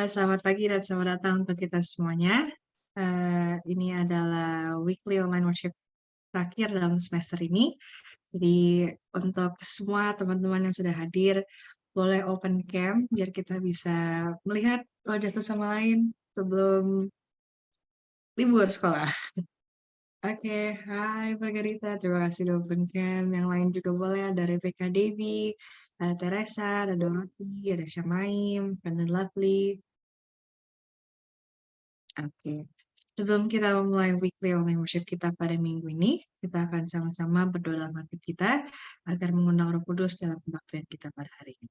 Selamat pagi dan selamat datang untuk kita semuanya. Ini adalah weekly online worship terakhir dalam semester ini. Jadi untuk semua teman-teman yang sudah hadir, boleh open cam biar kita bisa melihat wajah satu sama lain sebelum libur sekolah. Oke, hai Margarita, terima kasih udah open cam. Yang lain juga boleh, ada Rebecca Devi, ada Teresa, ada Dorothy, ada Syamaim, Brandon Lovely. Oke. Sebelum kita memulai weekly online worship kita pada minggu ini, kita akan sama-sama berdoa dalam hati kita agar mengundang Roh Kudus dalam pembaktian kita pada hari ini.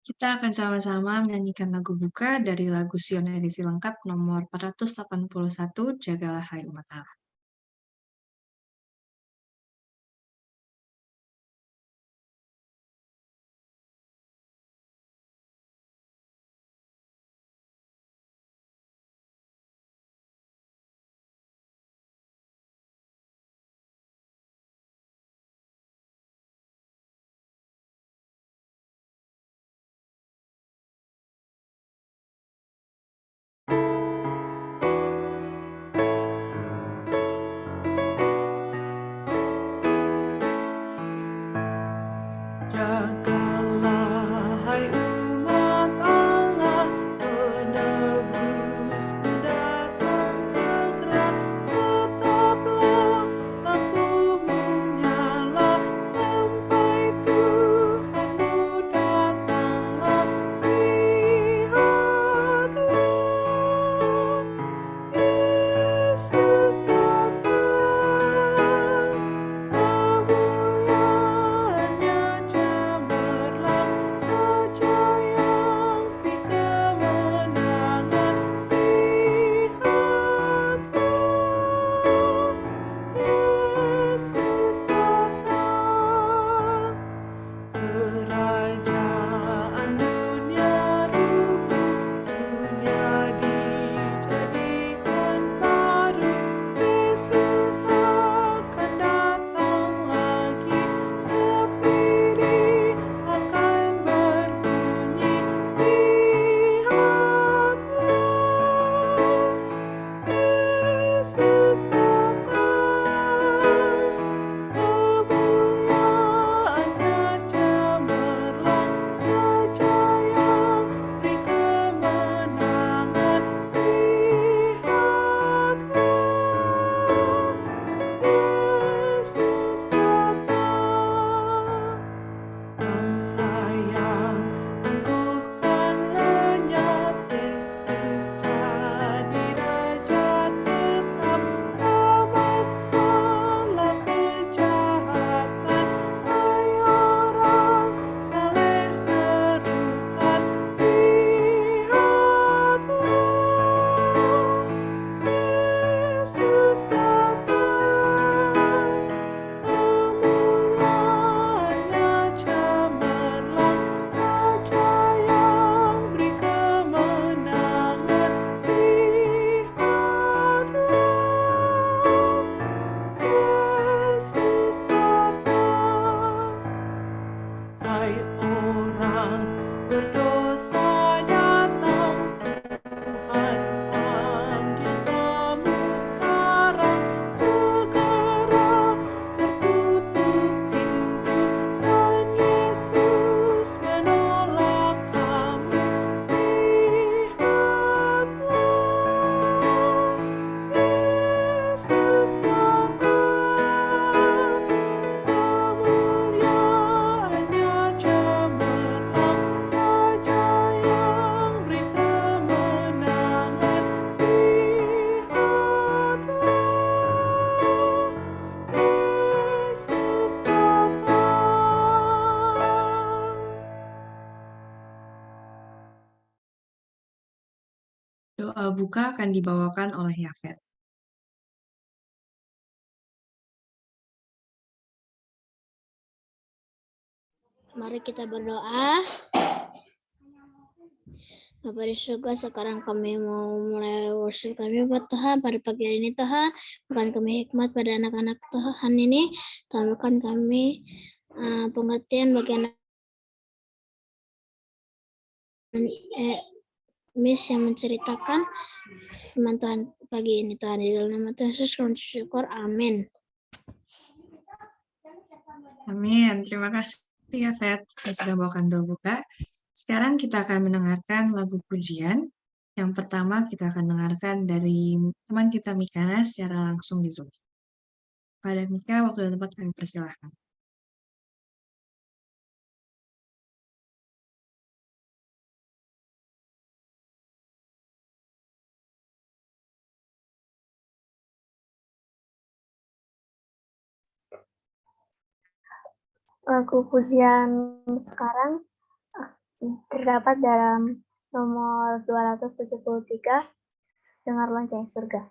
Kita akan sama-sama menyanyikan lagu buka dari lagu Sion edisi lengkap nomor 481, Jagalah Hai Umat Allah. Jagalah hai umat Allah, penebusmu datang segera. Tetaplah lampumu nyala sampai Tuhanmu datanglah. Lihatlah, Yesus datang. Kemuliaannya cemerlang, Raja yang beri kemenangan. Lihatlah, Yesus datang. Kerajaan dunia rubuh, dunia dijadikan baru. Yesus akan datang lagi, nafiri akan berbunyi. Lihatlah, Yesus datang. Kemuliaannya cemerlang, Raja yang beri kemenangan. Lihatlah, Yesus datang. Bangsa yang angkuhkan lenyap, Yesus jadi Raja tetap. Tamat segala kejahatan, hai orang saleh serukan. Lihatlah, Yesus datang. Kemuliaannya cemerlang, Raja yang beri kemenangan. Lihatlah, Yesus datang. Hai orang berdosa datang, Tuhan panggil kamu sekarang. Segera tertutup pintu dan Yesus menolak kamu. Lihatlah, Yesus datang. Kemuliaannya cemerlang, Doa buka akan dibawakan oleh Yafet. Mari kita berdoa. Bapa di surga, sekarang kami mau mulai worship kami buat Tuhan pada pagi hari ini Tuhan. Bukan kami hikmat pada anak-anak Tuhan ini. Tambahkan kami pengertian bagi anak Miss yang menceritakan firman Tuhan pagi ini Tuhan. Di dalam nama Tuhan Yesus kami syukur. Amin. Amin. Terima kasih Yafet yang sudah bawakan doa buka. Sekarang kita akan mendengarkan lagu pujian. Yang pertama kita akan dengarkan dari teman kita Mikana secara langsung di Zoom. Pada Mika, waktu dan tempat kami persilahkan. Lagu pujian sekarang terdapat dalam nomor 273, Dengar Lonceng Surga.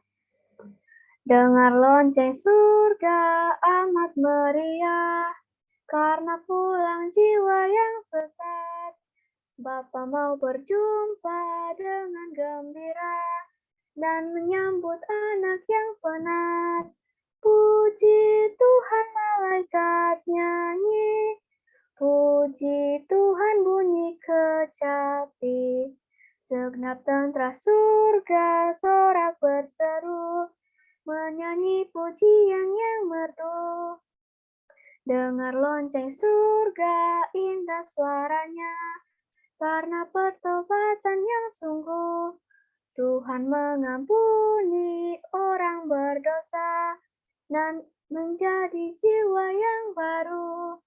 Dengar lonceng surga amat meriah, karena pulang jiwa yang sesat. Bapa mau berjumpa dengan gembira, dan menyambut anak yang penat. Puji Tuhan, malaikat nyanyi, puji Tuhan bunyi kecapi. Segenap tentara surga sorak berseru, menyanyi pujian yang merdu. Dengar lonceng surga, indah suaranya, karena pertobatan yang sungguh. Tuhan mengampuni orang berdosa, dan menjadi jiwa yang baru.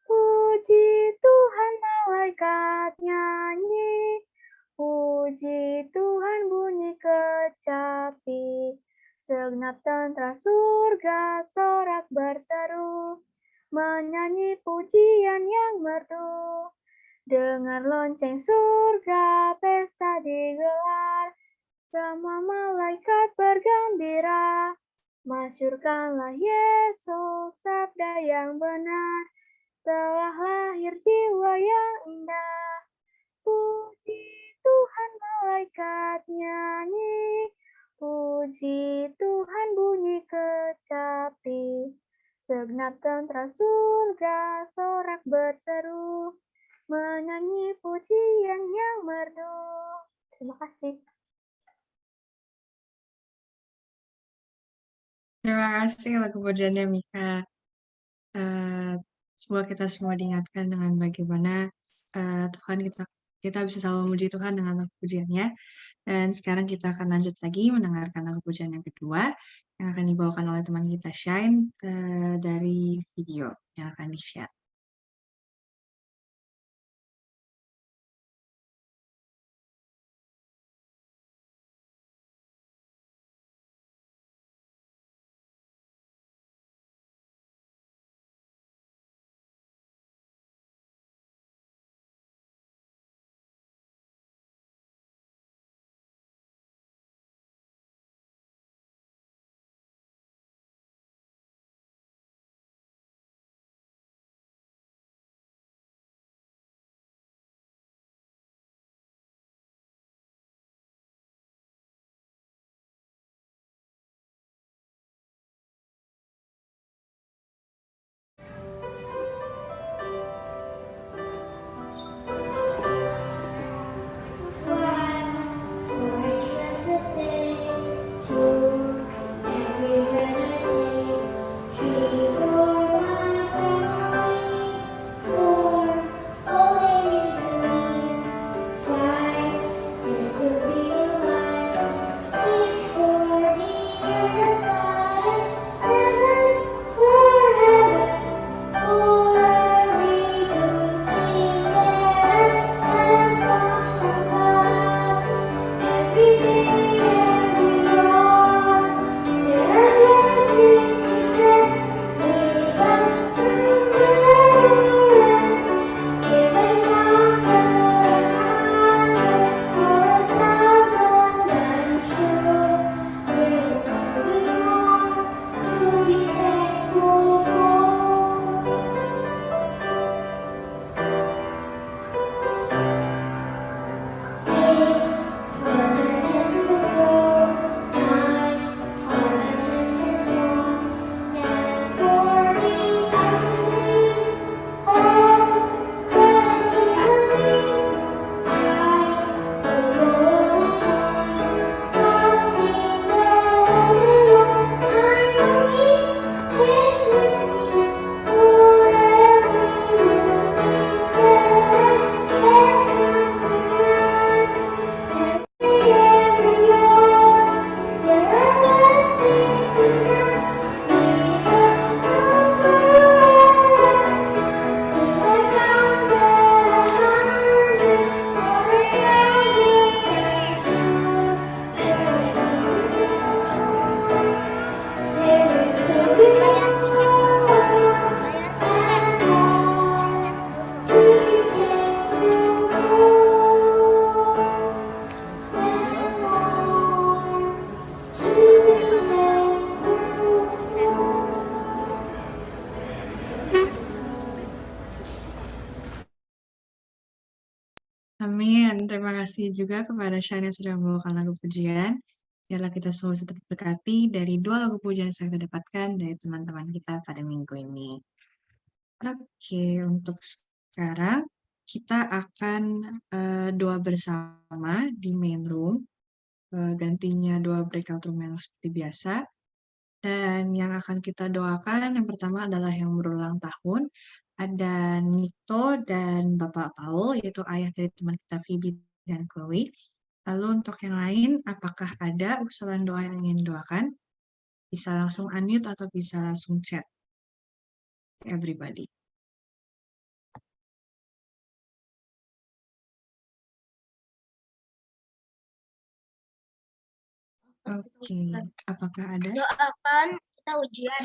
Puji Tuhan, malaikat nyanyi, puji Tuhan bunyi kecapi. Segenap tentara surga sorak berseru, menyanyi pujian yang merdu. Dengar lonceng surga, pesta digelar, semua malaikat bergembira. Masyurkanlah Yesus, sabda yang benar, telah lahir jiwa yang indah. Puji Tuhan, malaikat nyanyi, puji Tuhan bunyi kecapi. Segenap tentara surga sorak berseru, menyanyi pujian yang merdu. Terima kasih. Terima kasih lagu pujiannya Mika. Semoga kita semua diingatkan dengan bagaimana Tuhan kita bisa selalu memuji Tuhan dengan lagu pujiannya. Dan sekarang kita akan lanjut lagi mendengarkan lagu pujian yang kedua yang akan dibawakan oleh teman kita Shine dari video yang akan di-share. Amin. Terima kasih juga kepada Shane yang sudah membawakan lagu pujian. Biarlah kita semua bisa terberkati dari 2 lagu pujian yang sudah kita dapatkan dari teman-teman kita pada minggu ini. Oke, untuk sekarang kita akan doa bersama di main room. Gantinya doa breakout room yang seperti biasa. Dan yang akan kita doakan yang pertama adalah yang berulang tahun. Ada Nito dan Bapak Paul, yaitu ayah dari teman kita Phoebe dan Chloe. Lalu untuk yang lain, apakah ada usulan doa yang ingin doakan? Bisa langsung unmute atau bisa langsung chat. Everybody. Oke, apakah ada? Doakan kita ujian.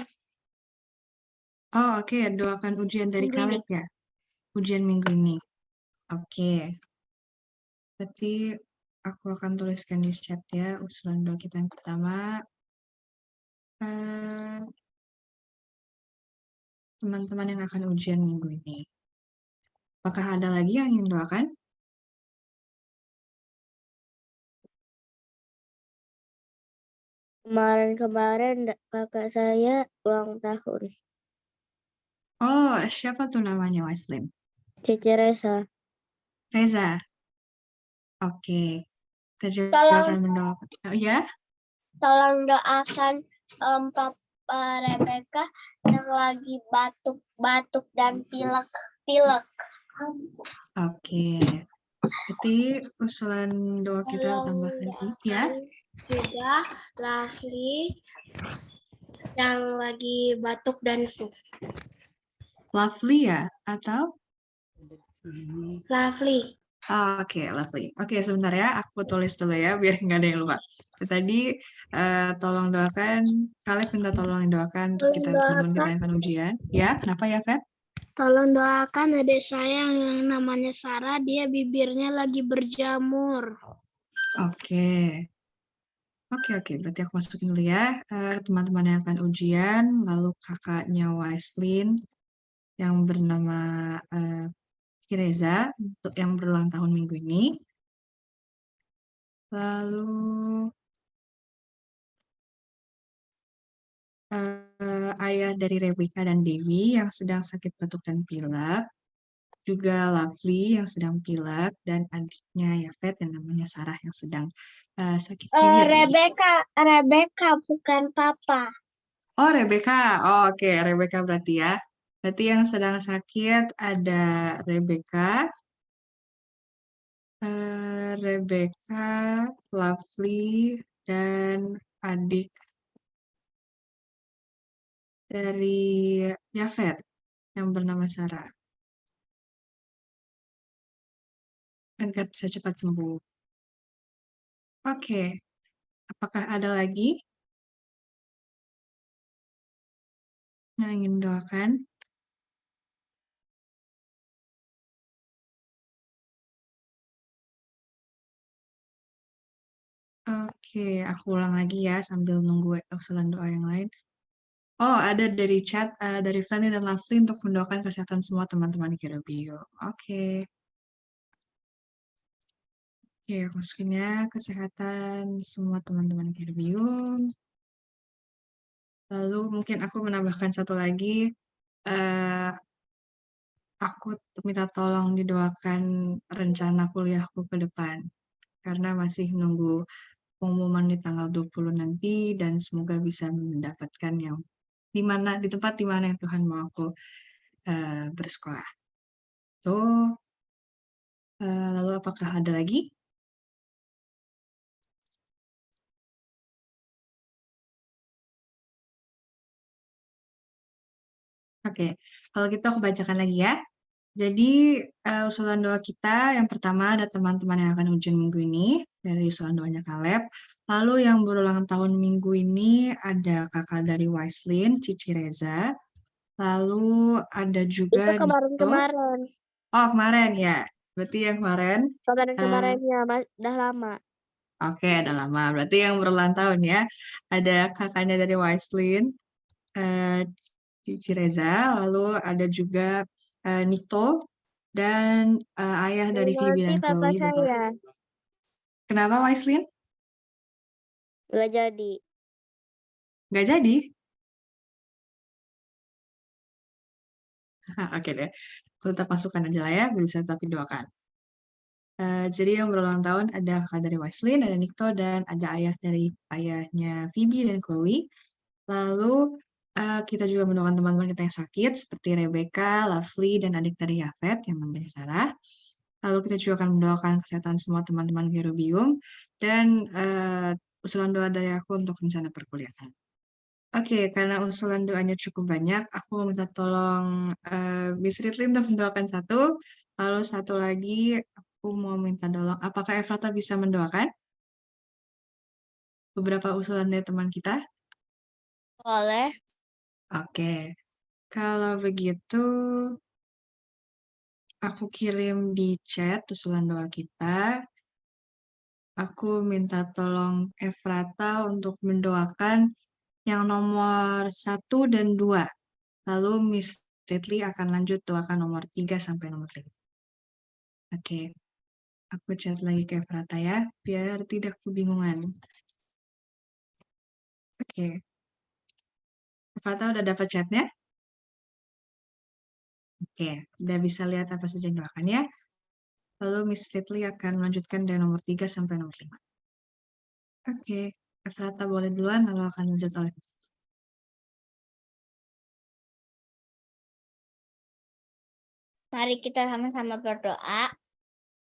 Oh, oke, doakan ujian dari Minggu ini. Caleb ya? Ujian minggu ini. Oke. Berarti aku akan tuliskan di chat ya, usulan doa kita yang pertama. Teman-teman yang akan ujian minggu ini. Apakah ada lagi yang ingin doakan? Kemarin-kemarin kakak saya ulang tahun. Oh, siapa tuh namanya, Wesley? Cici Reza. Reza. Oke. Kita juga Tolong- akan mendoakan. Oh, ya? Tolong doakan Papa Rebecca yang lagi batuk-batuk dan pilek-pilek. Oke. Berarti usulan doa kita tambahan ini ya. Juga Lovely yang lagi batuk dan flu. Lovely ya? Atau? Lovely. Oh, oke, lovely. Oke, sebentar ya. Aku tulis dulu ya, biar nggak ada yang lupa. Tadi tolong doakan, Caleb minta tolong doakan untuk kita teman-teman kita yang akan ujian. Ya, kenapa ya, Fat? Tolong doakan adik saya yang namanya Sarah, dia bibirnya lagi berjamur. Oke. Oke. Berarti aku masukin dulu ya. Teman-teman yang akan ujian, lalu kakaknya Waislin yang bernama Reza untuk yang berulang tahun minggu ini. Lalu ayah dari Rebecca dan Dewi yang sedang sakit batuk dan pilek. Juga Lovely yang sedang pilek dan adiknya Yafet yang namanya Sarah yang sedang sakit bibir. Rebecca bukan papa. Oh, Rebecca. Oh, oke. Rebecca berarti ya. Berarti yang sedang sakit ada Rebecca, Lovely, dan adik dari Yafet yang bernama Sarah. Agar bisa cepat sembuh. Oke. Apakah ada lagi yang ingin doakan? Oke, aku ulang lagi ya sambil nunggu usulan doa yang lain. Oh, ada dari chat, dari Fanny dan Lovely untuk mendoakan kesehatan semua teman-teman Kirobio. Oke. Oke, aku masukin ya, kesehatan semua teman-teman Kirobio. Lalu mungkin aku menambahkan satu lagi, aku minta tolong didoakan rencana kuliahku ke depan. Karena masih nunggu pengumuman di tanggal 20 nanti dan semoga bisa mendapatkan yang di tempat di mana yang Tuhan mau aku bersekolah. Tuh, lalu apakah ada lagi? Oke, kalau gitu aku bacakan lagi ya. Jadi usulan doa kita yang pertama ada teman-teman yang akan ujian minggu ini dari usulan doanya Caleb. Lalu yang berulang tahun minggu ini ada kakak dari Waislin, Cici Reza. Lalu ada juga Itu kemarin-kemarin. Oh, kemarin ya. Berarti yang kemarin. Kemarin-kemarinnya udah lama. Oke, udah lama. Berarti yang berulang tahun ya. Ada kakaknya dari Waislin, Cici Reza, lalu ada juga Nito, dan ayah dari Phoebe dan Chloe. Kenapa, Waislin? Nggak jadi. Nggak jadi? Oke deh, tetap masukkan aja lah ya, bisa tapi doakan. Jadi yang berulang tahun ada kakak dari Waislin, ada Nikto, dan ada ayahnya Phoebe dan Chloe. Lalu kita juga mendoakan teman-teman kita yang sakit seperti Rebecca, Lovely, dan adik dari Yafet yang namanya Sarah. Lalu kita juga akan mendoakan kesehatan semua teman-teman Gerubium dan usulan doa dari aku untuk rencana perkuliahan. Oke, karena usulan doanya cukup banyak, aku mau minta tolong Miss Ritlin untuk mendoakan satu. Lalu satu lagi, aku mau minta tolong, apakah Efrata bisa mendoakan beberapa usulan dari teman kita? Boleh. Oke, kalau begitu aku kirim di chat usulan doa kita. Aku minta tolong Efrata untuk mendoakan yang nomor 1 dan 2. Lalu Miss Tetli akan lanjut doakan nomor 3 sampai nomor 5. Oke, aku chat lagi ke Efrata ya, biar tidak kebingungan. Oke, Efrata udah dapat chatnya? Oke, udah bisa lihat apa saja yang doakan ya. Lalu Miss Tetli akan melanjutkan dari nomor 3 sampai nomor 5. Oke, Efrata boleh duluan, lalu akan lanjut oleh Mari kita sama-sama berdoa.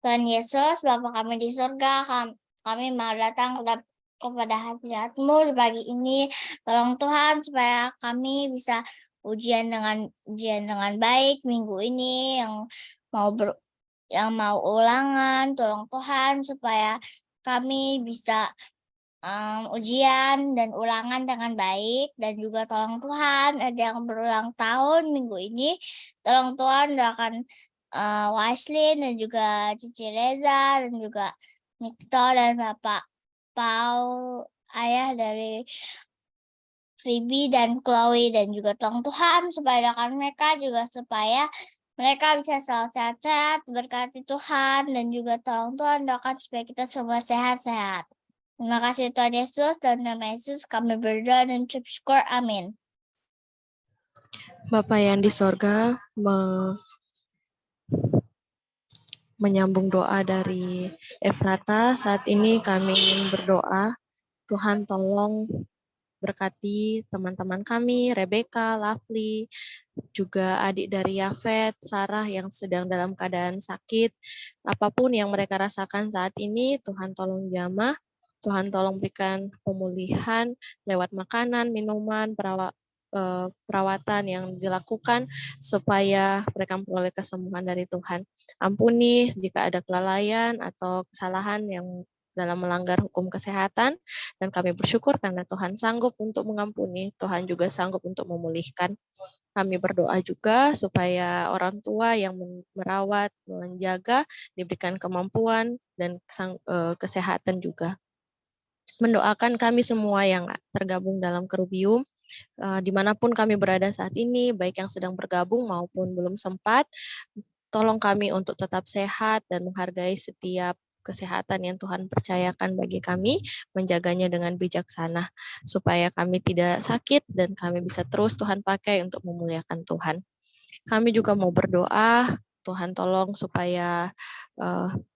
Tuhan Yesus, Bapa kami di surga, kami mau datang kepada hadirat-Mu di pagi ini. Tolong Tuhan supaya kami bisa ujian dengan baik minggu ini, yang mau ulangan. Tolong Tuhan supaya kami bisa ujian dan ulangan dengan baik, dan juga tolong Tuhan ada yang berulang tahun minggu ini, tolong Tuhan doakan Waislin dan juga Cici Reza dan juga Nikto dan Bapak Paul, ayah dari Phoebe dan Chloe, dan juga tolong Tuhan supaya doakan mereka juga supaya mereka bisa selalu sehat-sehat, berkati Tuhan, dan juga tolong Tuhan doakan supaya kita semua sehat-sehat. Terima kasih Tuhan Yesus, dan nama Yesus kami berdoa dan ucap syukur. Amin. Bapa yang di sorga, menyambung doa dari Efrata, saat ini kami ingin berdoa, Tuhan tolong berkati teman-teman kami, Rebecca, Lovely, juga adik dari Yafet, Sarah yang sedang dalam keadaan sakit. Apapun yang mereka rasakan saat ini, Tuhan tolong jamah, Tuhan tolong berikan pemulihan lewat makanan, minuman, perawatan yang dilakukan supaya mereka memperoleh kesembuhan dari Tuhan. Ampuni jika ada kelalaian atau kesalahan yang dalam melanggar hukum kesehatan, dan kami bersyukur karena Tuhan sanggup untuk mengampuni, Tuhan juga sanggup untuk memulihkan. Kami berdoa juga supaya orang tua yang merawat, menjaga, diberikan kemampuan dan kesehatan juga. Mendoakan kami semua yang tergabung dalam Kerubium, dimanapun kami berada saat ini, baik yang sedang bergabung maupun belum sempat, tolong kami untuk tetap sehat dan menghargai setiap kesehatan yang Tuhan percayakan bagi kami, menjaganya dengan bijaksana, supaya kami tidak sakit dan kami bisa terus Tuhan pakai untuk memuliakan Tuhan. Kami juga mau berdoa, Tuhan tolong supaya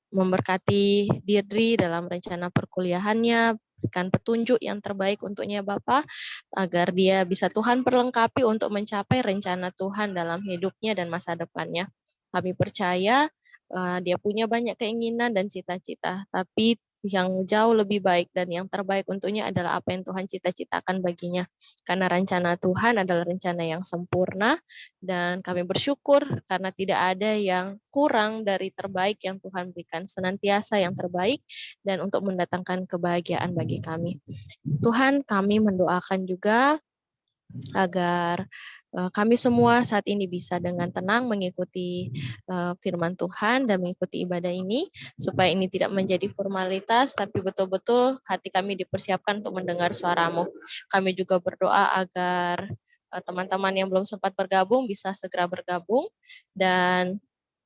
memberkati Dirdri dalam rencana perkuliahannya, berikan petunjuk yang terbaik untuknya Bapa, agar dia bisa Tuhan perlengkapi untuk mencapai rencana Tuhan dalam hidupnya dan masa depannya. Kami percaya dia punya banyak keinginan dan cita-cita, tapi yang jauh lebih baik dan yang terbaik untuknya adalah apa yang Tuhan cita-citakan baginya. Karena rencana Tuhan adalah rencana yang sempurna, dan kami bersyukur karena tidak ada yang kurang dari terbaik yang Tuhan berikan, senantiasa yang terbaik dan untuk mendatangkan kebahagiaan bagi kami. Tuhan, kami mendoakan juga agar kami semua saat ini bisa dengan tenang mengikuti firman Tuhan dan mengikuti ibadah ini, supaya ini tidak menjadi formalitas, tapi betul-betul hati kami dipersiapkan untuk mendengar suara-Mu. Kami juga berdoa agar teman-teman yang belum sempat bergabung bisa segera bergabung, dan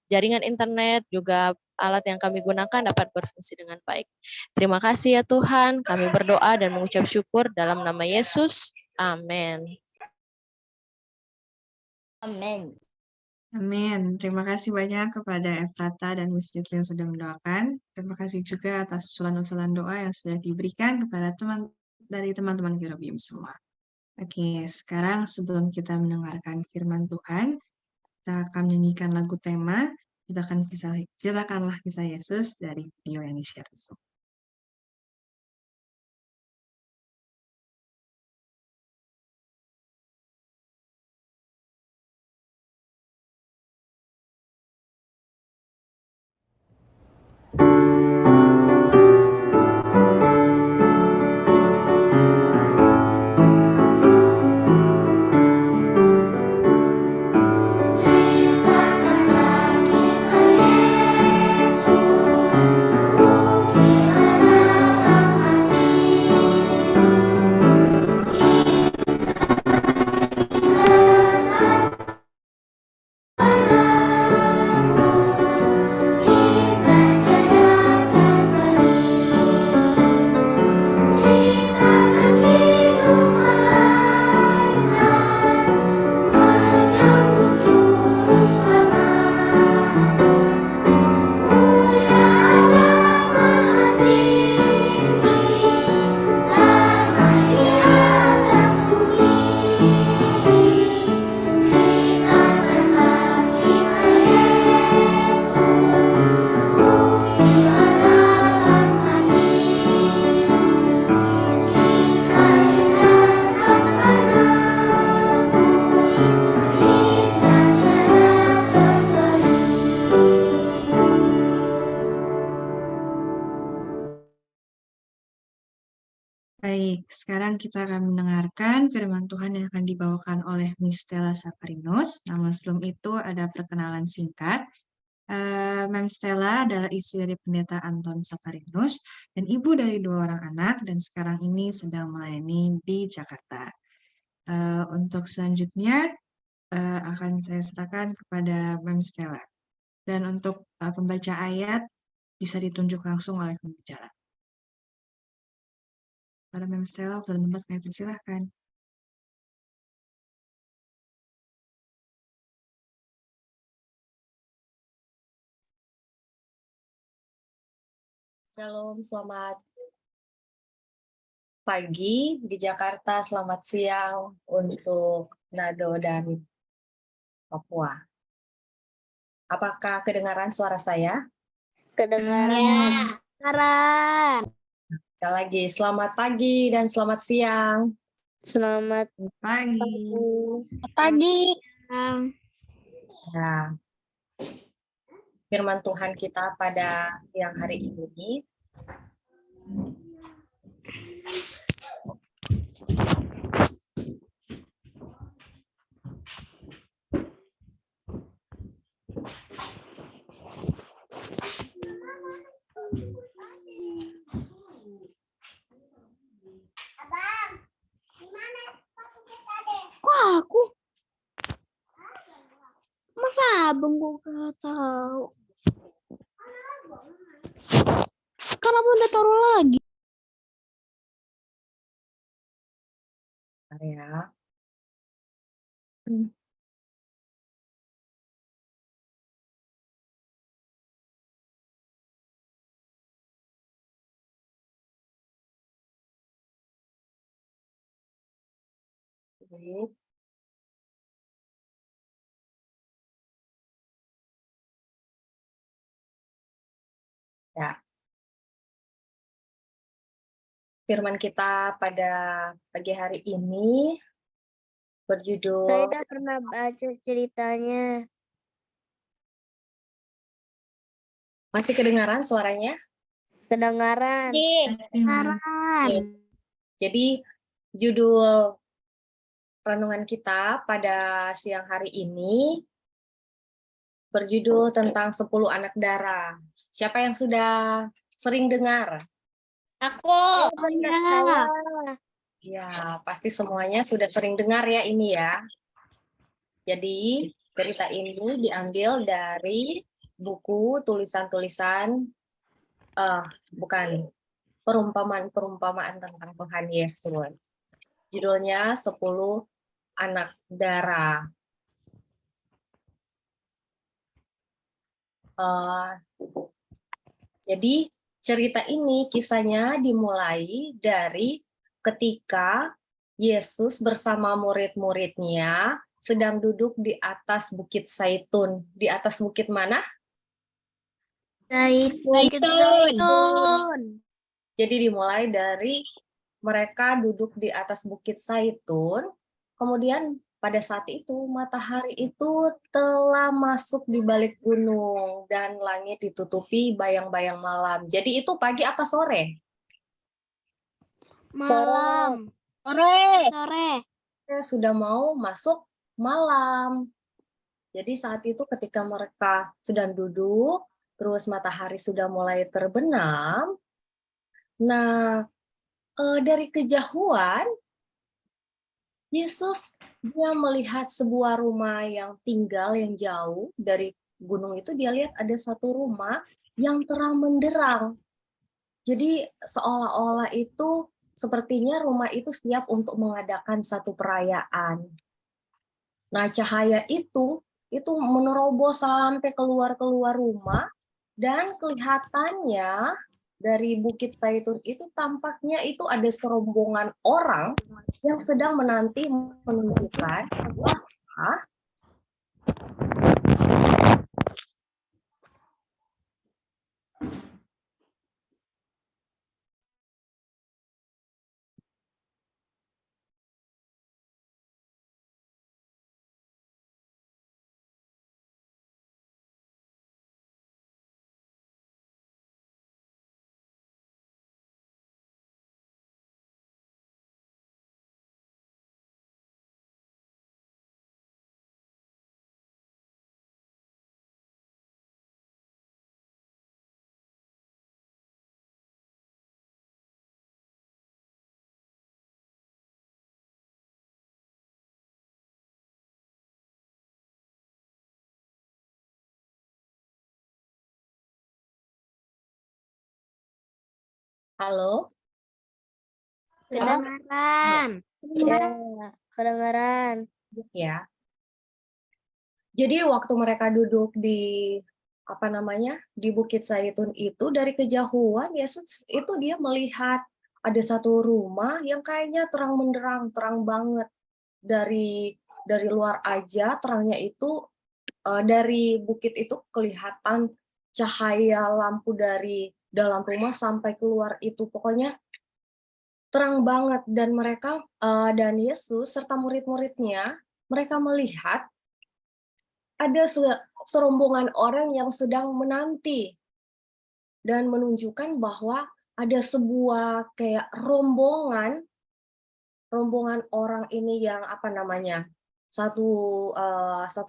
jaringan internet, juga alat yang kami gunakan dapat berfungsi dengan baik. Terima kasih ya Tuhan, kami berdoa dan mengucap syukur dalam nama Yesus. Amin. Amin. Amin. Terima kasih banyak kepada Efrata dan Miss Jutli yang sudah mendoakan. Terima kasih juga atas usulan-usulan doa yang sudah diberikan kepada teman-teman Kerubium semua. Oke, sekarang sebelum kita mendengarkan firman Tuhan, kita akan menyanyikan lagu tema, Ceritakanlah Kisah Yesus dari video yang di-share. Baik, sekarang kita akan mendengarkan firman Tuhan yang akan dibawakan oleh Miss Stella Saparinos. Namun sebelum itu ada perkenalan singkat. Mem Stella adalah istri dari Pendeta Anton Saparinos dan ibu dari 2 orang anak dan sekarang ini sedang melayani di Jakarta. Untuk selanjutnya akan saya serahkan kepada Mem Stella. Dan untuk pembaca ayat bisa ditunjuk langsung oleh pembicara. Para Mem Stella, waktu dan tempat kami persilahkan. Shalom, selamat pagi di Jakarta, selamat siang untuk Nado dan Papua. Apakah kedengaran suara saya? Kedengaran. Sekali lagi, selamat pagi dan selamat siang. Selamat Pagi. pagi. Nah, firman Tuhan kita pada siang hari ini Kok aku? Masa abang gue gak tahu? Karena abang udah taruh lagi. ya. Baik. Ya. Firman kita pada pagi hari ini berjudul Saya udah pernah baca ceritanya. Masih kedengaran suaranya? Kedengaran. Jadi judul renungan kita pada siang hari ini berjudul tentang 10 anak darah. Siapa yang sudah sering dengar? Aku. Ya, pasti semuanya sudah sering dengar ya ini ya. Jadi cerita ini diambil dari buku tulisan-tulisan, bukan, perumpamaan-perumpamaan tentang Tuhan Yesus. Judulnya 10 Anak Darah. Jadi cerita ini kisahnya dimulai dari ketika Yesus bersama murid-muridnya sedang duduk di atas Bukit Zaitun. Di atas bukit mana? Zaitun. Jadi dimulai dari mereka duduk di atas Bukit Zaitun, kemudian pada saat itu matahari itu telah masuk di balik gunung dan langit ditutupi bayang-bayang malam. Jadi itu pagi apa sore? Malam. Sore. Sore. Sudah mau masuk malam. Jadi saat itu ketika mereka sedang duduk, terus matahari sudah mulai terbenam. Nah, dari kejauhan Yesus dia melihat sebuah rumah yang tinggal yang jauh dari gunung itu. Dia lihat ada satu rumah yang terang benderang. Jadi seolah-olah itu sepertinya rumah itu siap untuk mengadakan satu perayaan. Nah, cahaya itu menerobos sampai keluar rumah, dan kelihatannya dari Bukit Zaitun itu tampaknya itu ada serombongan orang yang sedang menanti menunjukkan bahwa halo, Kedengaran. Ya, kedengaran. ya. Jadi waktu mereka duduk di di Bukit Zaitun itu, dari kejauhan Yesus itu dia melihat ada satu rumah yang kayaknya terang benderang, terang banget. Dari luar aja terangnya itu, dari bukit itu kelihatan cahaya lampu dari dalam rumah sampai keluar itu, pokoknya terang banget. Dan mereka dan Yesus serta murid-muridnya, mereka melihat ada serombongan orang yang sedang menanti dan menunjukkan bahwa ada sebuah kayak rombongan orang ini yang satu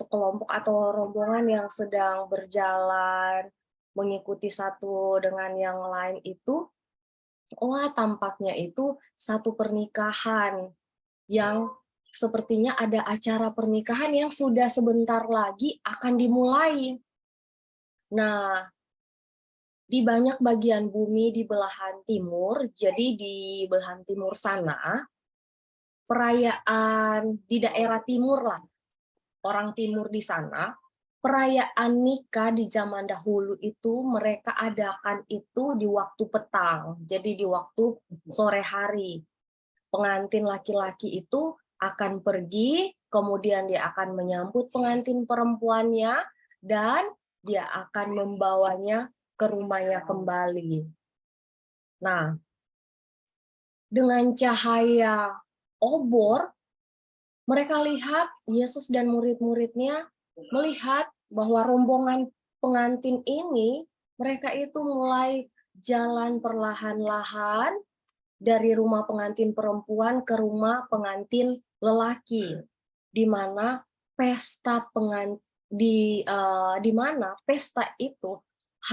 kelompok atau rombongan yang sedang berjalan mengikuti satu dengan yang lain itu. Wah, tampaknya itu satu pernikahan yang sepertinya ada acara pernikahan yang sudah sebentar lagi akan dimulai. Nah, di banyak bagian bumi di belahan timur, jadi di belahan timur sana, perayaan di daerah timur lah, orang timur di sana, perayaan nikah di zaman dahulu itu mereka adakan itu di waktu petang, jadi di waktu sore hari. Pengantin laki-laki itu akan pergi, kemudian dia akan menyambut pengantin perempuannya, dan dia akan membawanya ke rumahnya kembali. Nah, dengan cahaya obor, mereka lihat Yesus dan murid-muridnya melihat bahwa rombongan pengantin ini, mereka itu mulai jalan perlahan-lahan dari rumah pengantin perempuan ke rumah pengantin lelaki, di mana pesta itu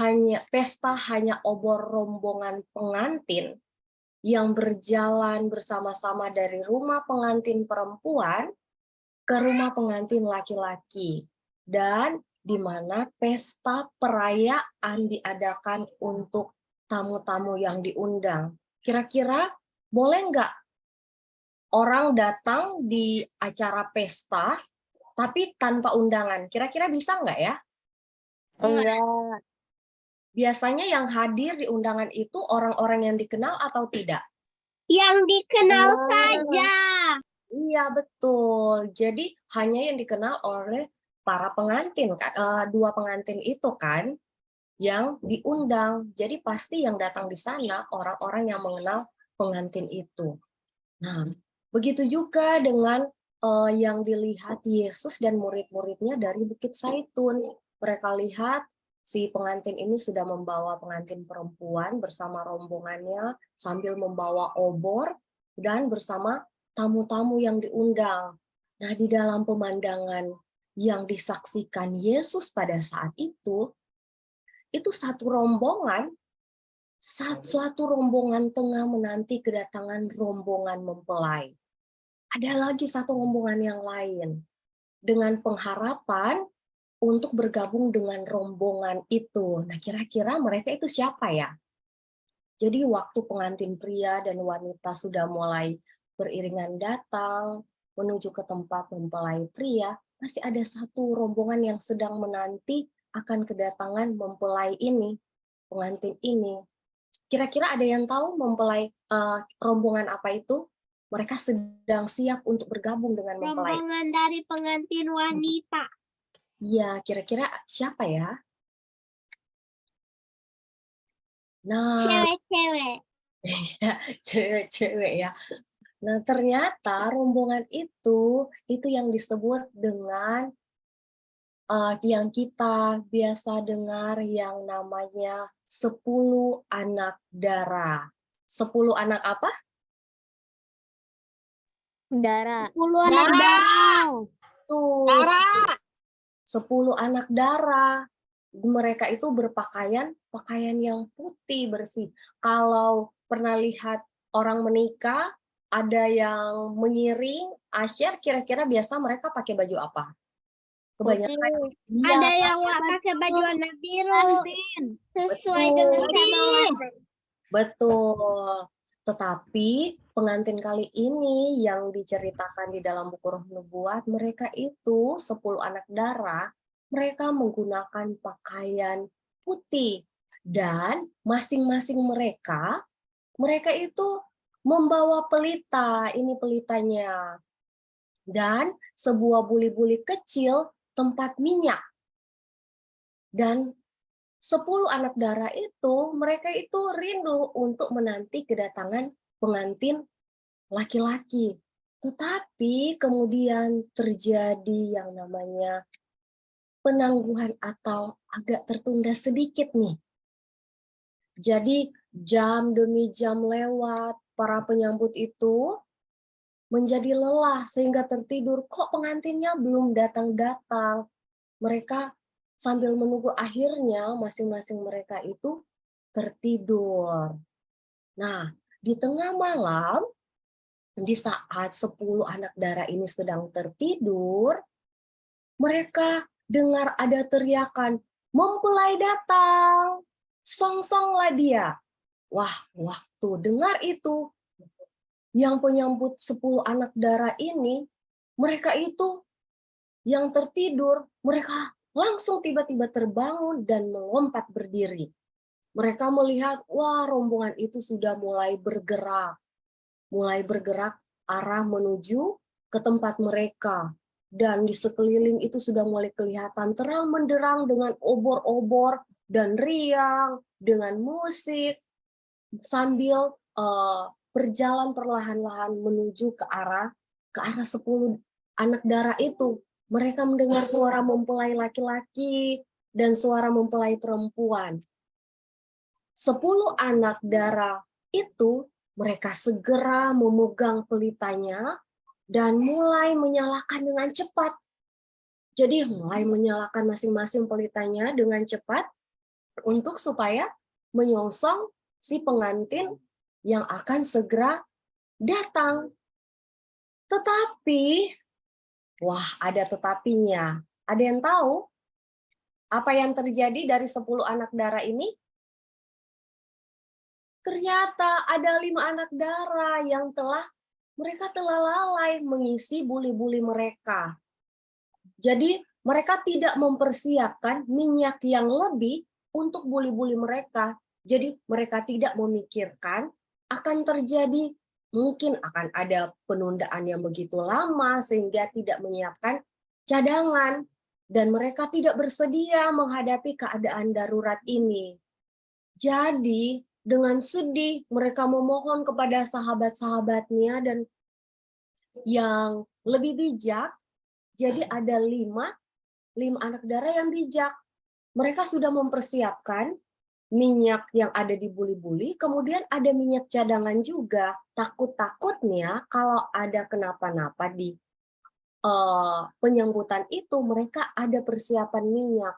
hanya obor rombongan pengantin yang berjalan bersama-sama dari rumah pengantin perempuan ke rumah pengantin laki-laki, dan di mana pesta perayaan diadakan untuk tamu-tamu yang diundang. Kira-kira boleh nggak orang datang di acara pesta tapi tanpa undangan? Kira-kira bisa nggak ya? Enggak. Biasanya yang hadir di undangan itu orang-orang yang dikenal atau tidak? Yang dikenal Oh. saja. Iya, betul. Jadi hanya yang dikenal oleh para pengantin, dua pengantin itu kan yang diundang. Jadi pasti yang datang di sana orang-orang yang mengenal pengantin itu. Nah, begitu juga dengan yang dilihat Yesus dan murid-muridnya dari Bukit Zaitun. Mereka lihat si pengantin ini sudah membawa pengantin perempuan bersama rombongannya sambil membawa obor dan bersama tamu-tamu yang diundang. Nah, di dalam pemandangan yang disaksikan Yesus pada saat itu suatu rombongan tengah menanti kedatangan rombongan mempelai. Ada lagi satu rombongan yang lain dengan pengharapan untuk bergabung dengan rombongan itu. Nah, kira-kira mereka itu siapa ya? Jadi waktu pengantin pria dan wanita sudah mulai beriringan datang menuju ke tempat mempelai pria, masih ada satu rombongan yang sedang menanti akan kedatangan mempelai ini, pengantin ini. Kira-kira ada yang tahu mempelai rombongan apa itu? Mereka sedang siap untuk bergabung dengan mempelai. Rombongan dari pengantin wanita. Ya, kira-kira siapa ya? Nah, Cewek-cewek. cewek-cewek ya. Nah, ternyata rombongan itu yang disebut dengan yang kita biasa dengar yang namanya 10 anak darah. 10 anak apa? Darah. 10 anak darah. Tuh, 10 anak darah. Mereka itu berpakaian yang putih bersih. Kalau pernah lihat orang menikah, ada yang mengiring, asyar, kira-kira biasa mereka pakai baju apa? Kebanyakan Ada yang pakai baju warna biru. Sesuai dengan tema warna. Betul. Tetapi pengantin kali ini yang diceritakan di dalam buku Roh Nubuat, mereka itu 10 anak darah, mereka menggunakan pakaian putih. Dan masing-masing mereka itu membawa pelita, ini pelitanya. Dan sebuah buli-buli kecil tempat minyak. Dan 10 anak darah itu, mereka itu rindu untuk menanti kedatangan pengantin laki-laki. Tetapi kemudian terjadi yang namanya penangguhan atau agak tertunda sedikit nih. Jadi jam demi jam lewat, para penyambut itu menjadi lelah sehingga tertidur. Kok pengantinnya belum datang-datang? Mereka sambil menunggu, akhirnya masing-masing mereka itu tertidur. Nah, di tengah malam, di saat 10 anak darah ini sedang tertidur, mereka dengar ada teriakan, mempelai datang, song-songlah dia. Wah, waktu dengar itu, yang penyambut 10 anak darah ini, mereka itu yang tertidur, mereka langsung tiba-tiba terbangun dan melompat berdiri. Mereka melihat, wah, rombongan itu sudah mulai bergerak arah menuju ke tempat mereka. Dan di sekeliling itu sudah mulai kelihatan terang menderang dengan obor-obor dan riang, dengan musik, sambil berjalan perlahan-lahan menuju ke arah 10 anak darah itu. Mereka mendengar suara mempelai laki-laki dan suara mempelai perempuan. 10 anak darah itu, mereka segera memegang pelitanya dan mulai menyalakan dengan cepat. Jadi mulai menyalakan masing-masing pelitanya dengan cepat untuk supaya menyongsong si pengantin yang akan segera datang. Tetapi, wah, ada tetapinya. Ada yang tahu? Apa yang terjadi dari 10 anak darah ini? Ternyata ada 5 anak darah yang mereka telah lalai mengisi buli-buli mereka. Jadi mereka tidak mempersiapkan minyak yang lebih untuk buli-buli mereka. Jadi mereka tidak memikirkan akan terjadi, mungkin akan ada penundaan yang begitu lama sehingga tidak menyiapkan cadangan. Dan mereka tidak bersedia menghadapi keadaan darurat ini. Jadi dengan sedih mereka memohon kepada sahabat-sahabatnya dan yang lebih bijak. Jadi ada 5 anak darah yang bijak. Mereka sudah mempersiapkan minyak yang ada di buli-buli, kemudian ada minyak cadangan juga. Takut-takutnya kalau ada kenapa-napa di penyambutan itu, mereka ada persiapan minyak.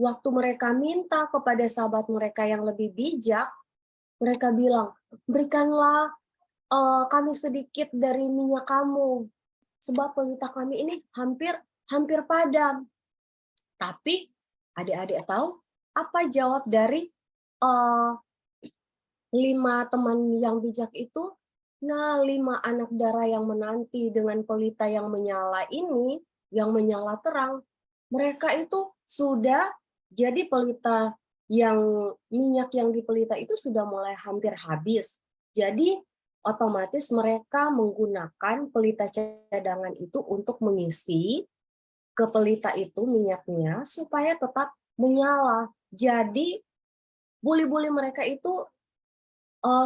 Waktu mereka minta kepada sahabat mereka yang lebih bijak, mereka bilang, berikanlah kami sedikit dari minyak kamu, sebab pelita kami ini hampir padam. Tapi adik-adik tahu apa jawab dari 5 teman yang bijak itu? Nah, 5 anak darah yang menanti dengan pelita yang menyala ini, yang menyala terang, mereka itu sudah jadi pelita minyak yang di pelita itu sudah mulai hampir habis. Jadi otomatis mereka menggunakan pelita cadangan itu untuk mengisi ke pelita itu minyaknya supaya tetap menyala. Jadi buli-buli mereka itu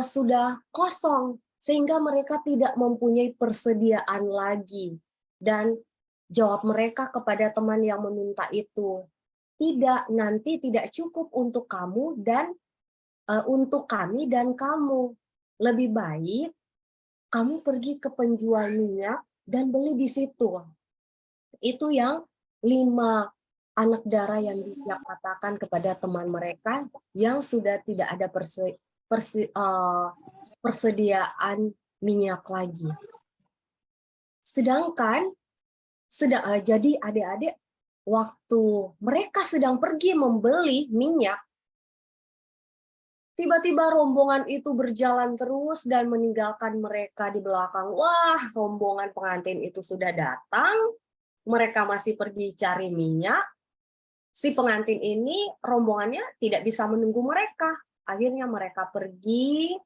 sudah kosong sehingga mereka tidak mempunyai persediaan lagi. Dan jawab mereka kepada teman yang meminta itu, tidak, nanti tidak cukup untuk kamu dan untuk kami dan kamu. Lebih baik kamu pergi ke penjual minyak dan beli di situ. Itu yang 5 anak darah yang bijak katakan kepada teman mereka yang sudah tidak ada persediaan minyak lagi. Sedangkan jadi adik-adik, waktu mereka sedang pergi membeli minyak, tiba-tiba rombongan itu berjalan terus dan meninggalkan mereka di belakang. Wah, rombongan pengantin itu sudah datang, mereka masih pergi cari minyak. Si pengantin ini rombongannya tidak bisa menunggu mereka. Akhirnya mereka pergi,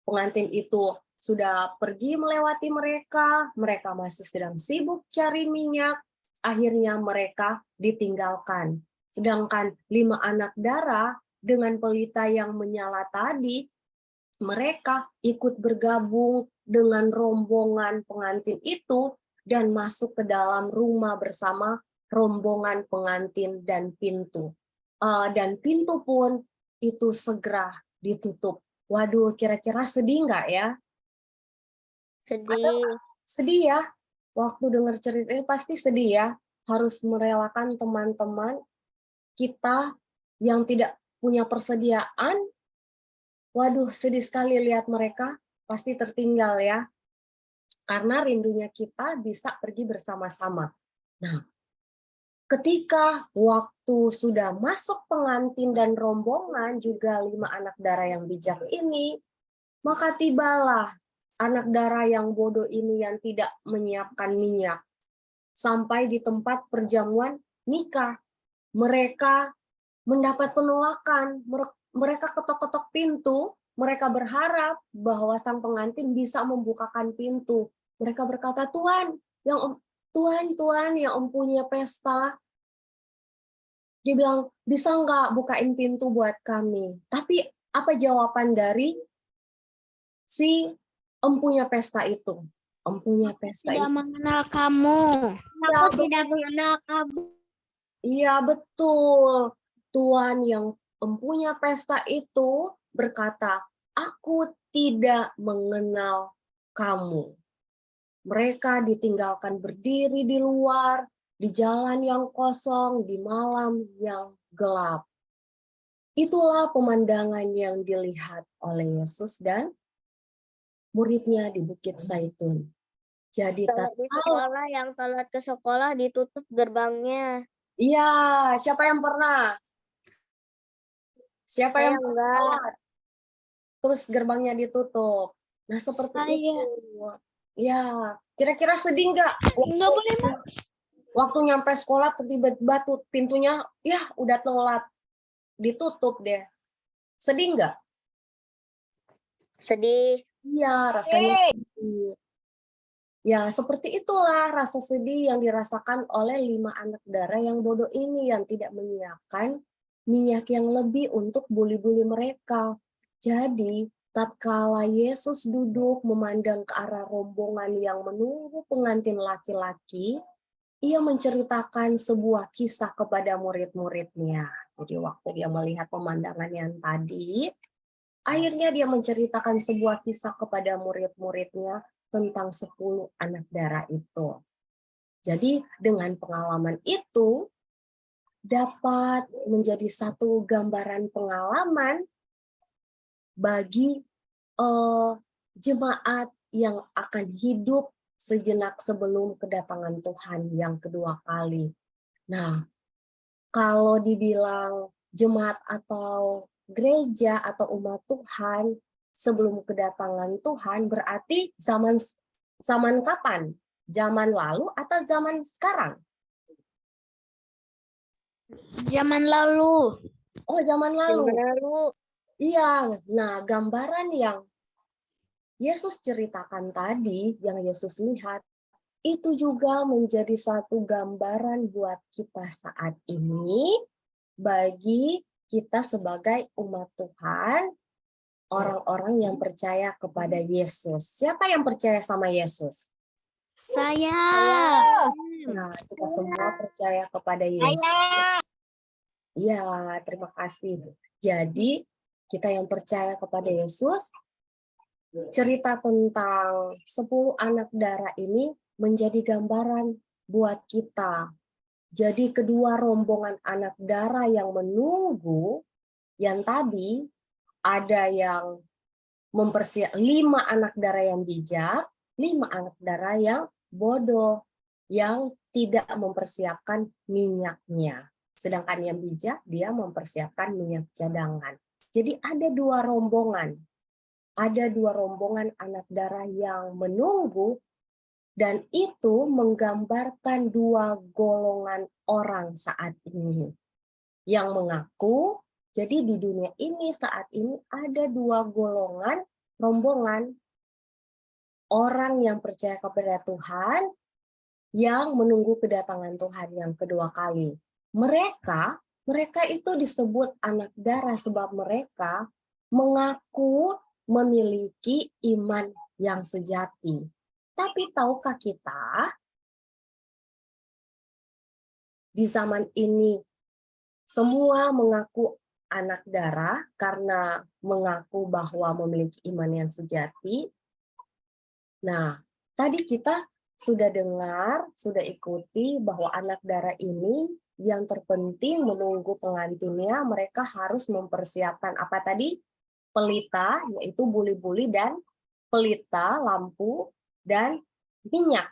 pengantin itu sudah pergi melewati mereka masih sedang sibuk cari minyak, akhirnya mereka ditinggalkan. Sedangkan 5 anak darah dengan pelita yang menyala tadi, mereka ikut bergabung dengan rombongan pengantin itu dan masuk ke dalam rumah bersama rombongan pengantin dan pintu. Dan pintu pun itu segera ditutup. Waduh, kira-kira sedih nggak ya? Sedih. Sedih ya. Waktu dengar cerita ini pasti sedih ya. Harus merelakan teman-teman kita yang tidak punya persediaan. Waduh, sedih sekali lihat mereka pasti tertinggal ya. Karena rindunya kita bisa pergi bersama-sama. Nah, ketika waktu sudah masuk pengantin dan rombongan, juga 5 anak darah yang bijak ini, maka tibalah anak darah yang bodoh ini yang tidak menyiapkan minyak. Sampai di tempat perjamuan nikah, mereka mendapat penolakan. Mereka ketok-ketok pintu, mereka berharap bahwa sang pengantin bisa membukakan pintu. Mereka berkata, Tuhan yang mempunyai pesta, dia bilang, bisa nggak bukain pintu buat kami? Tapi apa jawaban dari si empunya pesta itu? Empunya pesta Tidak itu. mengenal kamu. Aku tidak mengenal kamu. Iya, betul. Tuan yang empunya pesta itu berkata, aku tidak mengenal kamu. Mereka ditinggalkan berdiri di luar, di jalan yang kosong, di malam yang gelap. Itulah pemandangan yang dilihat oleh Yesus dan muridnya di Bukit Zaitun. Jadi Kalau di sekolah yang telat ke sekolah ditutup gerbangnya. Iya, siapa yang pernah? Siapa Saya yang pernah enggak. sholat? Terus gerbangnya ditutup. Nah, seperti Saya. itu. Ya, kira-kira sedih nggak? Enggak boleh, Mas. Waktu nyampe sekolah tiba-tiba tuh pintunya, ya udah telat, ditutup deh. Sedih nggak? Sedih. Iya, rasanya sedih. Ya, seperti itulah rasa sedih yang dirasakan oleh 5 anak darah yang bodoh ini yang tidak menyiapkan minyak yang lebih untuk buli-buli mereka. Jadi, tatkala Yesus duduk memandang ke arah rombongan yang menunggu pengantin laki-laki, ia menceritakan sebuah kisah kepada murid-muridnya. Jadi, waktu dia melihat pemandangan yang tadi, akhirnya dia menceritakan sebuah kisah kepada murid-muridnya tentang 10 anak darah itu. Jadi dengan pengalaman itu dapat menjadi satu gambaran pengalaman bagi jemaat yang akan hidup sejenak sebelum kedatangan Tuhan yang kedua kali. Nah, kalau dibilang jemaat atau gereja atau umat Tuhan sebelum kedatangan Tuhan berarti zaman kapan? Zaman lalu atau zaman sekarang? Zaman lalu. Oh, zaman lalu. Lalu Iya. Nah, gambaran yang Yesus ceritakan tadi, yang Yesus lihat, itu juga menjadi satu gambaran buat kita saat ini bagi kita sebagai umat Tuhan, orang-orang yang percaya kepada Yesus. Siapa yang percaya sama Yesus? Saya. Nah, kita semua percaya kepada Yesus. Iya, terima kasih. Jadi, kita yang percaya kepada Yesus, cerita tentang 10 anak darah ini menjadi gambaran buat kita. Jadi kedua rombongan anak darah yang menunggu, yang tadi ada yang 5 anak darah yang bijak, 5 anak darah yang bodoh, yang tidak mempersiapkan minyaknya. Sedangkan yang bijak, dia mempersiapkan minyak cadangan. Jadi ada dua rombongan anak darah yang menunggu, dan itu menggambarkan dua golongan orang saat ini. Yang mengaku, jadi di dunia ini saat ini ada dua golongan rombongan orang yang percaya kepada Tuhan, yang menunggu kedatangan Tuhan yang kedua kali. Mereka itu disebut anak darah sebab mereka mengaku memiliki iman yang sejati. Tapi tahukah kita, di zaman ini semua mengaku anak darah karena mengaku bahwa memiliki iman yang sejati. Nah, tadi kita sudah dengar, sudah ikuti bahwa anak darah ini yang terpenting menunggu pengantinnya, mereka harus mempersiapkan apa tadi? Pelita, yaitu buli-buli, dan pelita, lampu, dan minyak.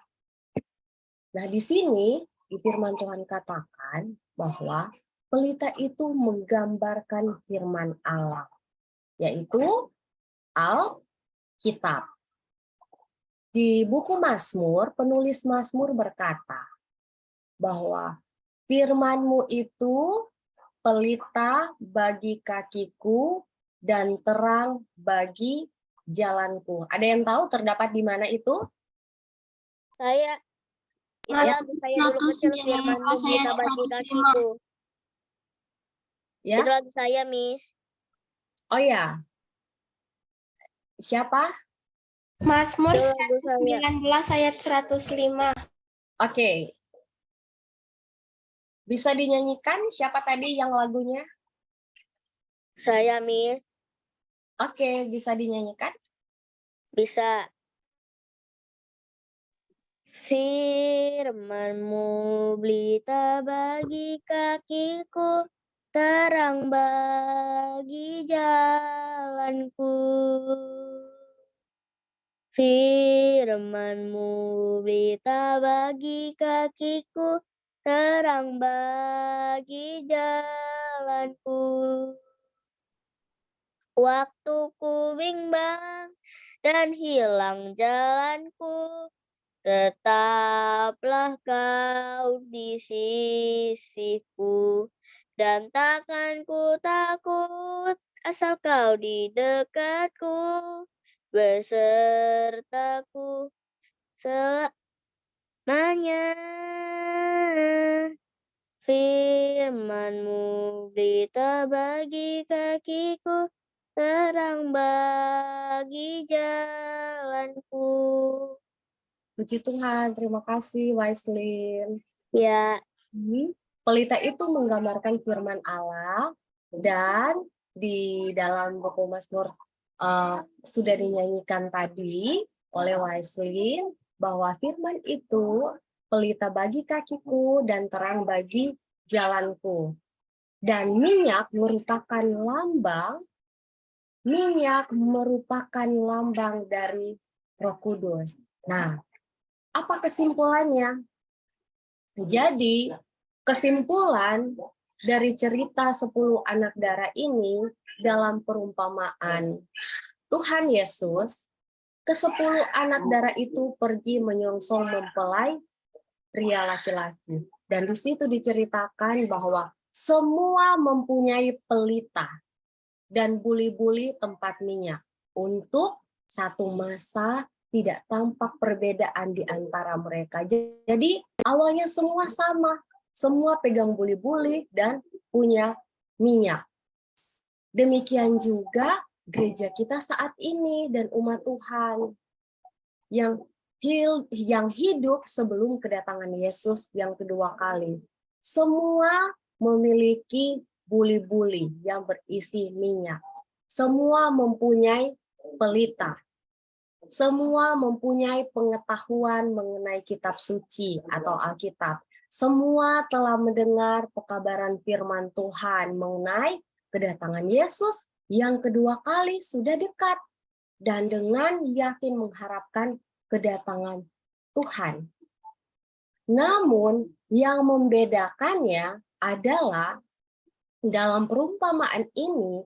Nah, di sini di firman Tuhan katakan bahwa pelita itu menggambarkan firman Allah, yaitu Alkitab. Di buku Mazmur, penulis Mazmur berkata bahwa firman-Mu itu pelita bagi kakiku dan terang bagi jalanku. Ada yang tahu terdapat di mana itu? saya itu lagu saya dulu kecil, firman-Mu pelita bagi kakiku. Ya? Itu lagu saya, Miss. Oh ya. Siapa? Mazmur Itu lagu saya. 119 ayat 105. Oke. Bisa dinyanyikan siapa tadi yang lagunya? Saya, Miss. Oke, bisa dinyanyikan? Bisa. Firman-Mu pelita bagi kakiku, terang bagi jalanku. Firman-Mu pelita bagi kakiku, terang bagi jalanku. Waktuku bimbang dan hilang jalanku, tetaplah kau di sisiku, dan takkan ku takut asal kau di dekatku, besertaku selamanya. Firman-Mu berita bagi kakiku, terang bagi jalanku. Puji Tuhan, terima kasih Waislin. Ya, Pelita itu menggambarkan firman Allah, dan di dalam buku Mazmur sudah dinyanyikan tadi oleh Waislin bahwa firman itu pelita bagi kakiku dan terang bagi jalanku. Dan minyak merupakan lambang dari Roh Kudus. Nah, apa kesimpulannya? Jadi, kesimpulan dari cerita 10 anak darah ini dalam perumpamaan Tuhan Yesus, ke-10 anak darah itu pergi menyongsong mempelai pria laki-laki. Dan di situ diceritakan bahwa semua mempunyai pelita dan buli-buli tempat minyak. Untuk satu masa tidak tampak perbedaan di antara mereka. Jadi awalnya semua sama, semua pegang buli-buli dan punya minyak. Demikian juga gereja kita saat ini dan umat Tuhan yang hidup sebelum kedatangan Yesus yang kedua kali. Semua memiliki buli-buli yang berisi minyak. Semua mempunyai pelita. Semua mempunyai pengetahuan mengenai kitab suci atau Alkitab. Semua telah mendengar pekabaran firman Tuhan mengenai kedatangan Yesus yang kedua kali sudah dekat. Dan dengan yakin mengharapkan kedatangan Tuhan. Namun yang membedakannya adalah dalam perumpamaan ini,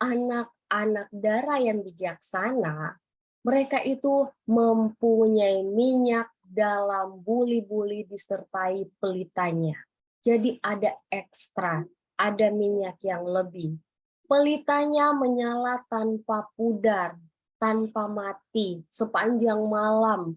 anak-anak darah yang bijaksana, mereka itu mempunyai minyak dalam buli-buli disertai pelitanya. Jadi ada ekstra, ada minyak yang lebih. Pelitanya menyala tanpa pudar, tanpa mati, sepanjang malam.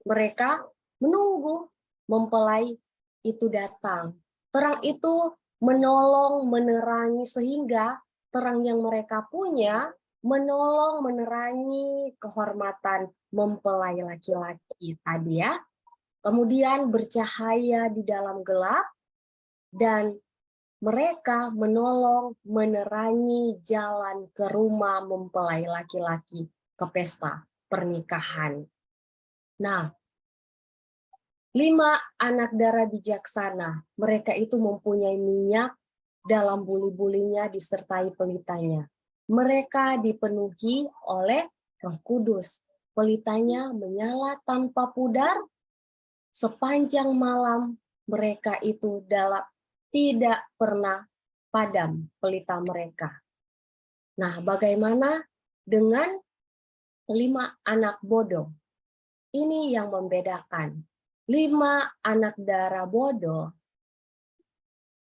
Mereka menunggu mempelai itu datang. Terang itu menolong, menerangi, sehingga terang yang mereka punya menolong, menerangi kehormatan mempelai laki-laki tadi ya. Kemudian bercahaya di dalam gelap, dan mereka menolong, menerangi jalan ke rumah mempelai laki-laki ke pesta pernikahan. Nah, 5 anak darah bijaksana, mereka itu mempunyai minyak dalam buli-bulinya disertai pelitanya. Mereka dipenuhi oleh Roh Kudus. Pelitanya menyala tanpa pudar, sepanjang malam mereka itu tidak pernah padam pelita mereka. Nah, bagaimana dengan 5 anak bodoh? Ini yang membedakan. 5 anak darah bodoh,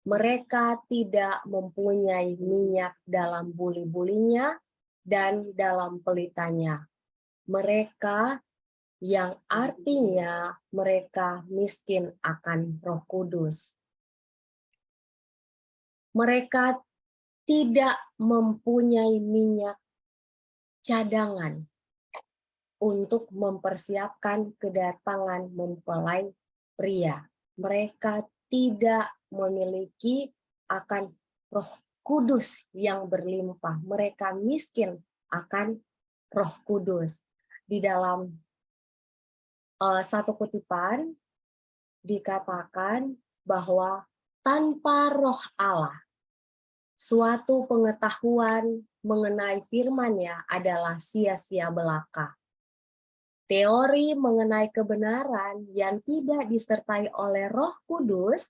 mereka tidak mempunyai minyak dalam buli-bulinya dan dalam pelitanya. Mereka yang artinya mereka miskin akan Roh Kudus. Mereka tidak mempunyai minyak cadangan untuk mempersiapkan kedatangan mempelai pria. Mereka tidak memiliki akan Roh Kudus yang berlimpah. Mereka miskin akan Roh Kudus. Di dalam satu kutipan dikatakan bahwa tanpa Roh Allah, suatu pengetahuan mengenai firman-Nya adalah sia-sia belaka. Teori mengenai kebenaran yang tidak disertai oleh Roh Kudus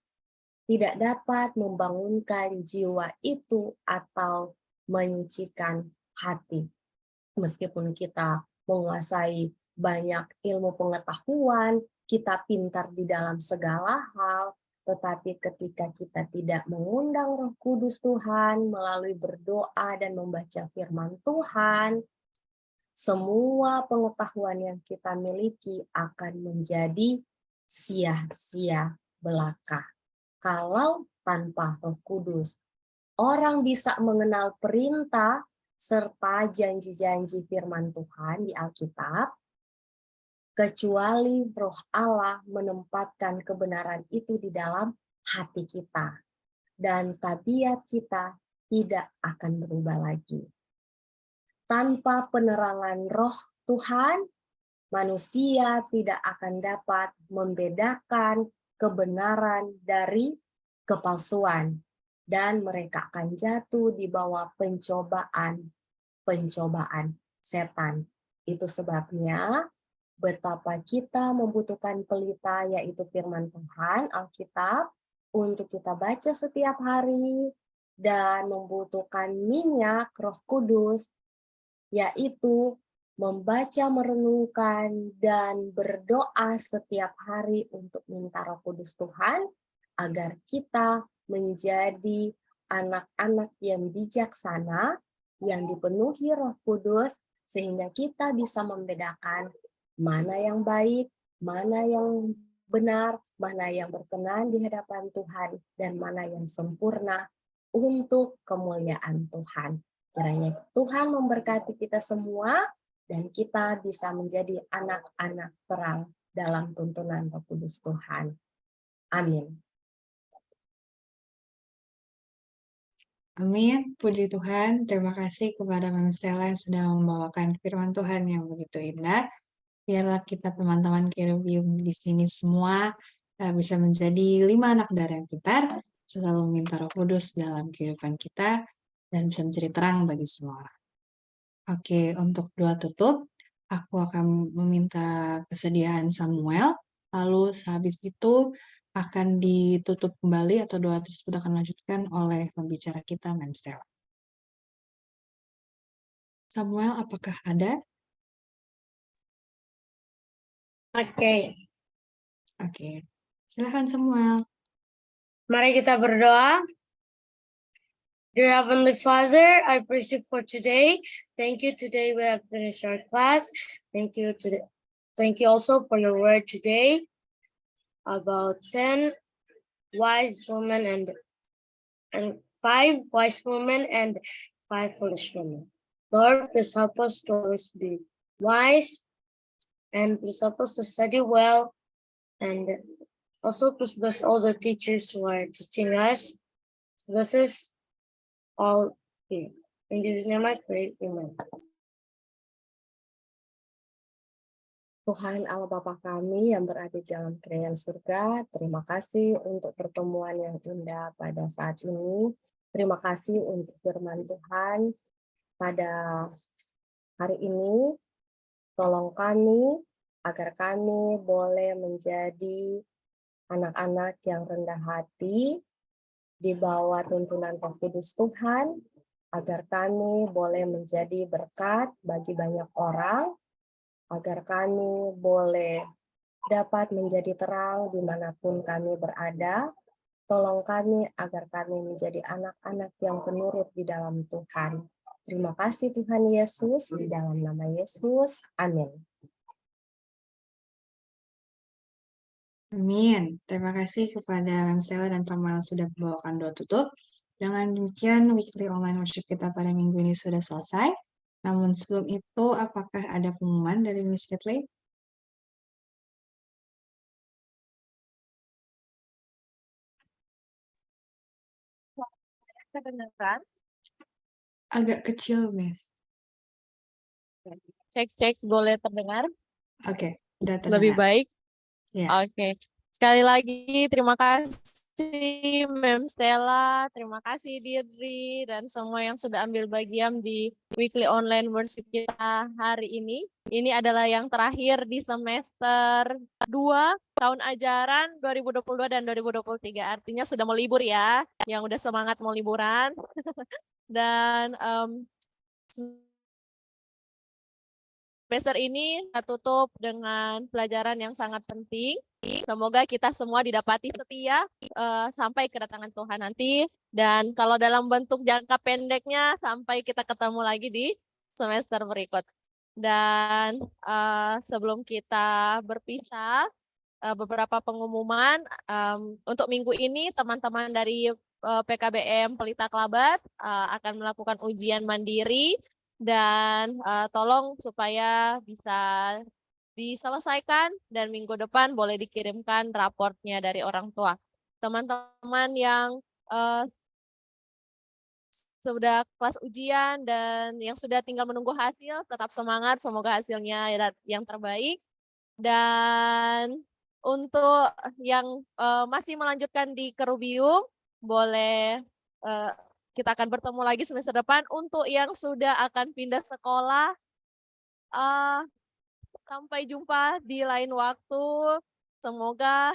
tidak dapat membangunkan jiwa itu atau menyucikan hati. Meskipun kita menguasai banyak ilmu pengetahuan, kita pintar di dalam segala hal, tetapi ketika kita tidak mengundang Roh Kudus Tuhan melalui berdoa dan membaca firman Tuhan, semua pengetahuan yang kita miliki akan menjadi sia-sia belaka. Kalau tanpa Roh Kudus, orang bisa mengenal perintah serta janji-janji firman Tuhan di Alkitab, kecuali Roh Allah menempatkan kebenaran itu di dalam hati kita, dan tabiat kita tidak akan berubah lagi. Tanpa penerangan Roh Tuhan, manusia tidak akan dapat membedakan kebenaran dari kepalsuan, dan mereka akan jatuh di bawah pencobaan setan. Itu sebabnya betapa kita membutuhkan pelita, yaitu firman Tuhan, Alkitab, untuk kita baca setiap hari, dan membutuhkan minyak Roh Kudus, yaitu membaca, merenungkan, dan berdoa setiap hari untuk minta Roh Kudus Tuhan, agar kita menjadi anak-anak yang bijaksana, yang dipenuhi Roh Kudus, sehingga kita bisa membedakan mana yang baik, mana yang benar, mana yang berkenan di hadapan Tuhan, dan mana yang sempurna untuk kemuliaan Tuhan. Kiranya Tuhan memberkati kita semua, dan kita bisa menjadi anak-anak terang dalam tuntunan Roh Kudus Tuhan. Amin. Amin. Puji Tuhan. Terima kasih kepada Mama Stella yang sudah membawakan firman Tuhan yang begitu indah. Biarlah kita teman-teman Kerubium di sini semua bisa menjadi 5 anak darah yang pintar, selalu minta Roh Kudus dalam kehidupan kita, dan bisa menjadi terang bagi semua orang. Oke, untuk doa tutup, aku akan meminta kesediaan Samuel, lalu sehabis itu akan ditutup kembali atau doa tersebut akan dilanjutkan oleh pembicara kita, Mem Stella. Samuel, apakah ada? Oke. Oke, silakan Samuel. Mari kita berdoa. Dear Heavenly Father, I praise you for today. Thank you. Today we have finished our class. Thank you also for your word today about 10 wise women and 5 wise women and 5 foolish women. Lord, please help us to always be wise, and please help us to study well, and also please bless all the teachers who are teaching us. Bless us all here. In Jesus' name I pray, amen. Tuhan Allah Bapa kami yang berada di dalam kerajaan surga, terima kasih untuk pertemuan yang indah pada saat ini. Terima kasih untuk firman Tuhan pada hari ini. Tolong kami agar kami boleh menjadi anak-anak yang rendah hati di bawah tuntunan Roh Kudus Tuhan, agar kami boleh menjadi berkat bagi banyak orang, agar kami boleh dapat menjadi terang dimanapun kami berada. Tolong kami agar kami menjadi anak-anak yang penurut di dalam Tuhan. Terima kasih Tuhan Yesus, di dalam nama Yesus. Amin. Amin. Terima kasih kepada Mem Stella dan Samuel sudah membawakan doa tutup. Dengan demikian, weekly online worship kita pada minggu ini sudah selesai. Namun sebelum itu, apakah ada pengumuman dari Miss Kathleen? Kedengaran? Agak kecil, Miss. Cek, boleh terdengar? Oke, udah terdengar. Lebih baik? Ya. Oke. Sekali lagi terima kasih kasih Mem Stella, terima kasih Deirdre, dan semua yang sudah ambil bagian di weekly online worship kita hari ini. Ini adalah yang terakhir di semester 2 tahun ajaran 2022 dan 2023. Artinya sudah mau libur ya, yang udah semangat mau liburan. Dan semester ini kita tutup dengan pelajaran yang sangat penting. Semoga kita semua didapati setia sampai kedatangan Tuhan nanti. Dan kalau dalam bentuk jangka pendeknya, sampai kita ketemu lagi di semester berikut. Dan sebelum kita berpisah, beberapa pengumuman. Untuk minggu ini, teman-teman dari PKBM Pelita Klabat akan melakukan ujian mandiri. Dan tolong supaya bisa diselesaikan dan minggu depan boleh dikirimkan raportnya dari orang tua. Teman-teman yang sudah kelas ujian dan yang sudah tinggal menunggu hasil, tetap semangat, semoga hasilnya yang terbaik. Dan untuk yang masih melanjutkan di Kerubium, boleh kita akan bertemu lagi semester depan. Untuk yang sudah akan pindah sekolah, sampai jumpa di lain waktu. Semoga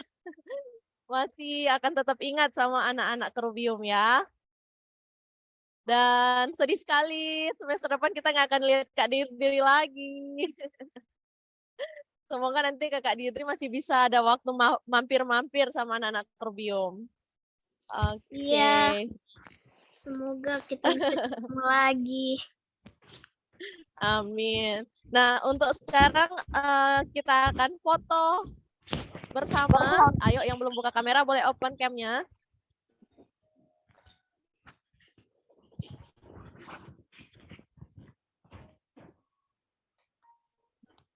masih akan tetap ingat sama anak-anak Kerubium ya. Dan sedih sekali, semester depan kita nggak akan lihat Kak Diri lagi. Semoga nanti Kakak Diri masih bisa ada waktu mampir-mampir sama anak-anak Kerubium. Oke. Iya. Semoga kita bisa ketemu lagi. Amin. Nah, untuk sekarang kita akan foto bersama. Ayo yang belum buka kamera boleh open cam-nya.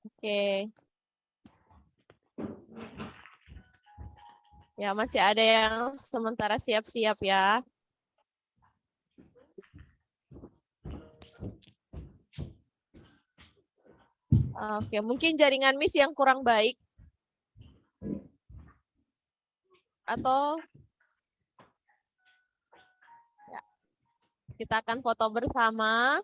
Oke. Ya, masih ada yang sementara siap-siap ya. Oke, mungkin jaringan Miss yang kurang baik. Atau ya, kita akan foto bersama.